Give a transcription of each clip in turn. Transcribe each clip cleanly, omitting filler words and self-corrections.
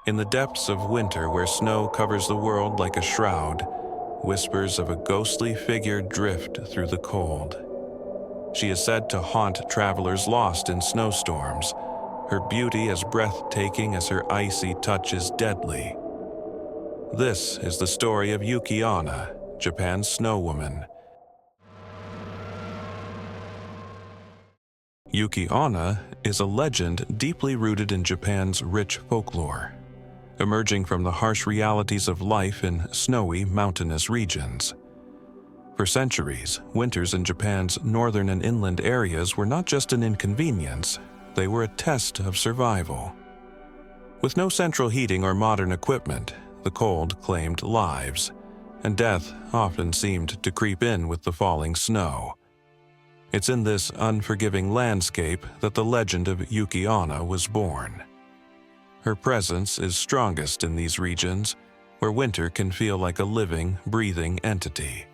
In the depths of winter where snow covers the world like a shroud, whispers of a ghostly figure drift through the cold. She is said to haunt travelers lost in snowstorms, her beauty as breathtaking as her icy touch is deadly. This is the story of Yuki-Onna, Japan's snow woman. Yuki-Onna is a legend deeply rooted in Japan's rich folklore, emerging from the harsh realities of life in snowy, mountainous regions. For centuries, winters in Japan's northern and inland areas were not just an inconvenience, they were a test of survival. With no central heating or modern equipment, the cold claimed lives, and death often seemed to creep in with the falling snow. It's in this unforgiving landscape that the legend of Yuki-Onna was born. Her presence is strongest in these regions, where winter can feel like a living, breathing entity.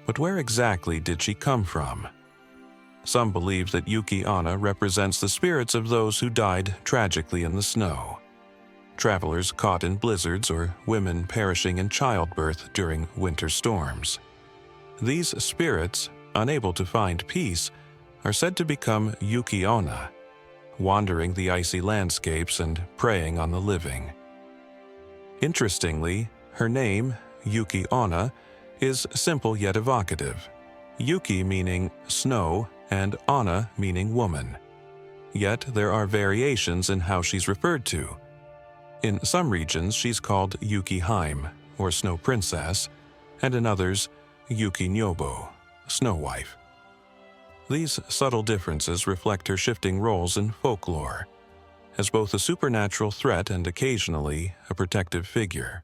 But where exactly did she come from? Some believe that Yuki-Onna represents the spirits of those who died tragically in the snow, travelers caught in blizzards or women perishing in childbirth during winter storms. These spirits, unable to find peace, are said to become Yuki-Onna, wandering the icy landscapes and preying on the living. Interestingly, her name, Yuki-Onna, is simple yet evocative, Yuki meaning snow and Onna meaning woman. Yet there are variations in how she's referred to. In some regions she's called Yuki-Hime, or Snow Princess, and in others, Yuki-Nyobo, Snow Wife. These subtle differences reflect her shifting roles in folklore, as both a supernatural threat and occasionally a protective figure.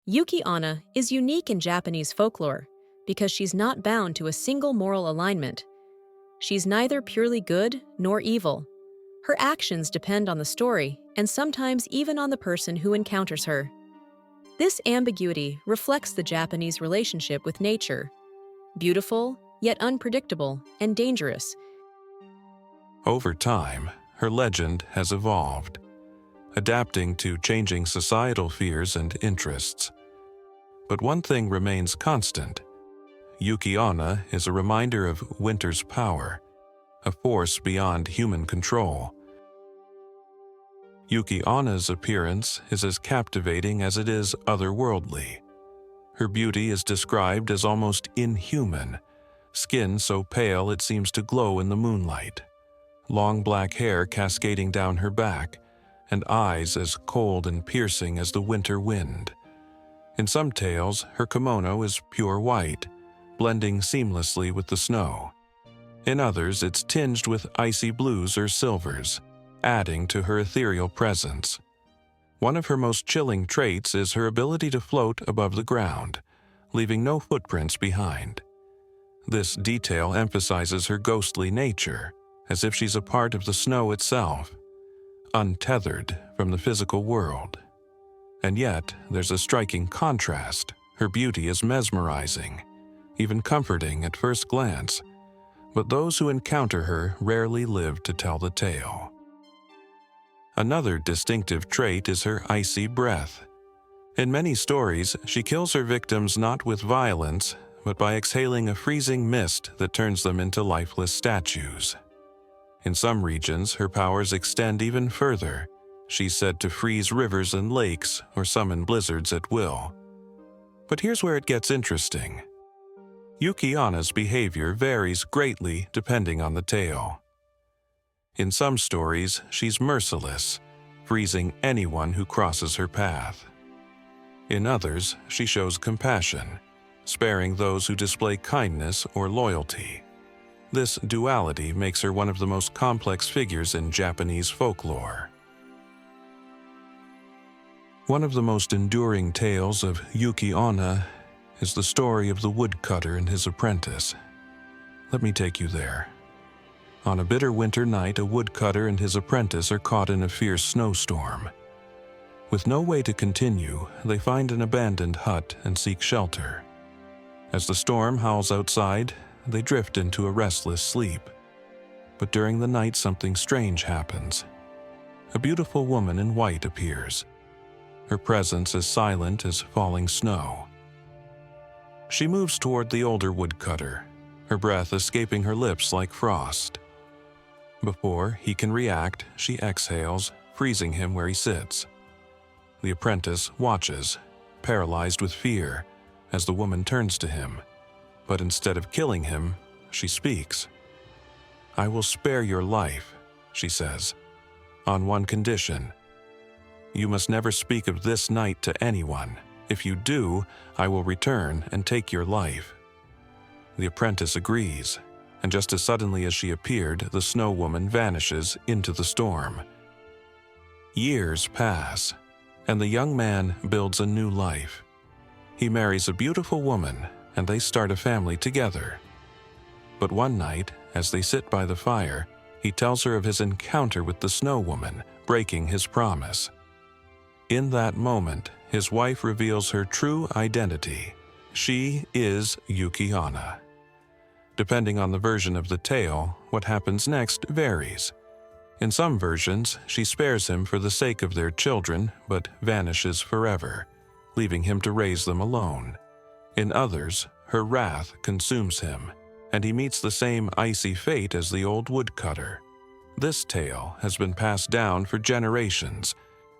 Yuki-Onna is unique in Japanese folklore because she's not bound to a single moral alignment. She's neither purely good nor evil. Her actions depend on the story and sometimes even on the person who encounters her. This ambiguity reflects the Japanese relationship with nature, beautiful, yet unpredictable and dangerous. Over time, her legend has evolved, adapting to changing societal fears and interests. But one thing remains constant. Yuki-Onna is a reminder of winter's power, a force beyond human control. Yuki-Onna's appearance is as captivating as it is otherworldly. Her beauty is described as almost inhuman, skin so pale it seems to glow in the moonlight, long black hair cascading down her back, and eyes as cold and piercing as the winter wind. In some tales, her kimono is pure white, blending seamlessly with the snow. In others, it's tinged with icy blues or silvers, adding to her ethereal presence. One of her most chilling traits is her ability to float above the ground, leaving no footprints behind. This detail emphasizes her ghostly nature, as if she's a part of the snow itself, untethered from the physical world. And yet, there's a striking contrast. Her beauty is mesmerizing, even comforting at first glance, but those who encounter her rarely live to tell the tale. Another distinctive trait is her icy breath. In many stories, she kills her victims not with violence, but by exhaling a freezing mist that turns them into lifeless statues. In some regions, her powers extend even further. She's said to freeze rivers and lakes or summon blizzards at will. But here's where it gets interesting. Yuki-Onna's behavior varies greatly depending on the tale. In some stories, she's merciless, freezing anyone who crosses her path. In others, she shows compassion, sparing those who display kindness or loyalty. This duality makes her one of the most complex figures in Japanese folklore. One of the most enduring tales of Yuki-Onna is the story of the woodcutter and his apprentice. Let me take you there. On a bitter winter night, a woodcutter and his apprentice are caught in a fierce snowstorm. With no way to continue, they find an abandoned hut and seek shelter. As the storm howls outside, they drift into a restless sleep. But during the night, something strange happens. a beautiful woman in white appears. Her presence is silent as falling snow. She moves toward the older woodcutter, her breath escaping her lips like frost. Before he can react, she exhales, freezing him where he sits. The apprentice watches, paralyzed with fear, as the woman turns to him. But instead of killing him, she speaks. "I will spare your life," she says, "on one condition. You must never speak of this night to anyone. If you do, I will return and take your life." The apprentice agrees, and just as suddenly as she appeared, the snow woman vanishes into the storm. Years pass, and the young man builds a new life. He marries a beautiful woman, and they start a family together. But one night, as they sit by the fire, he tells her of his encounter with the snow woman, breaking his promise. In that moment, his wife reveals her true identity. She is Yuki-Onna. Depending on the version of the tale, what happens next varies. In some versions, she spares him for the sake of their children, but vanishes forever, leaving him to raise them alone. In others, her wrath consumes him, and he meets the same icy fate as the old woodcutter. This tale has been passed down for generations,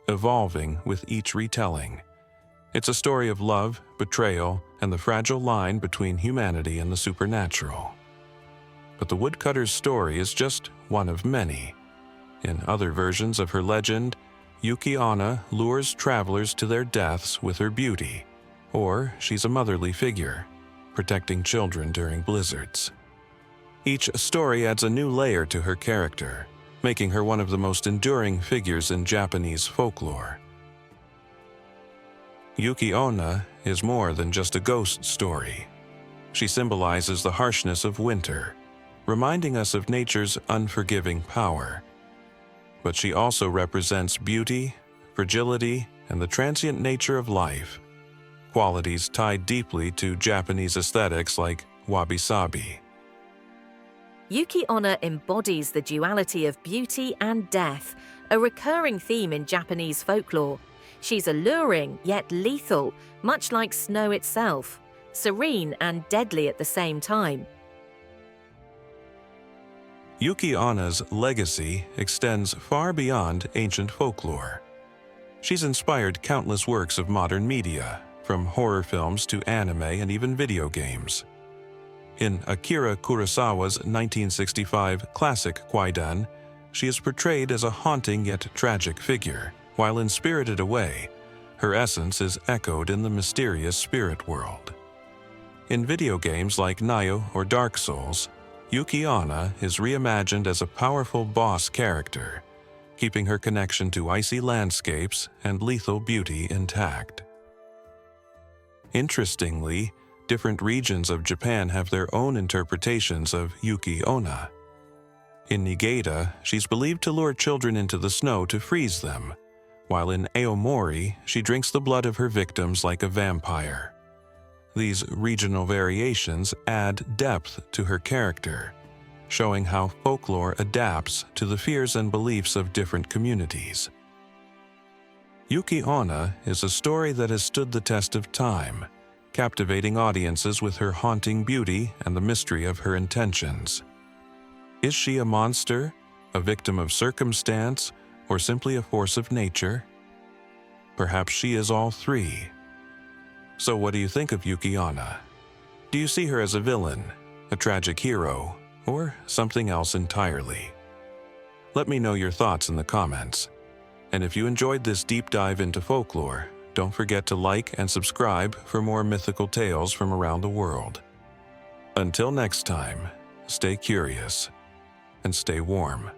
evolving with each retelling. It's a story of love, betrayal, and the fragile line between humanity and the supernatural. But the woodcutter's story is just one of many. In other versions of her legend, Yuki-Onna lures travelers to their deaths with her beauty, or she's a motherly figure, protecting children during blizzards. Each story adds a new layer to her character, making her one of the most enduring figures in Japanese folklore. Yuki-Onna is more than just a ghost story. She symbolizes the harshness of winter, reminding us of nature's unforgiving power. But she also represents beauty, fragility, and the transient nature of life, qualities tied deeply to Japanese aesthetics like wabi-sabi. Yuki-Onna embodies the duality of beauty and death, a recurring theme in Japanese folklore. She's alluring yet lethal, much like snow itself, serene and deadly at the same time. Yuki-Onna's legacy extends far beyond ancient folklore. She's inspired countless works of modern media, from horror films to anime and even video games. In Akira Kurosawa's 1965 classic Kwaidan, she is portrayed as a haunting yet tragic figure, while in Spirited Away, her essence is echoed in the mysterious spirit world. In video games like Nioh or Dark Souls, Yuki-Onna is reimagined as a powerful boss character, keeping her connection to icy landscapes and lethal beauty intact. Interestingly, different regions of Japan have their own interpretations of Yuki-Onna. In Niigata, she's believed to lure children into the snow to freeze them, while in Aomori, she drinks the blood of her victims like a vampire. These regional variations add depth to her character, showing how folklore adapts to the fears and beliefs of different communities. Yuki-Onna is a story that has stood the test of time, captivating audiences with her haunting beauty and the mystery of her intentions. Is she a monster, a victim of circumstance, or simply a force of nature? Perhaps she is all three. So what do you think of Yuki-Onna? Do you see her as a villain, a tragic hero, or something else entirely? Let me know your thoughts in the comments. And if you enjoyed this deep dive into folklore, don't forget to like and subscribe for more mythical tales from around the world. Until next time, stay curious and stay warm.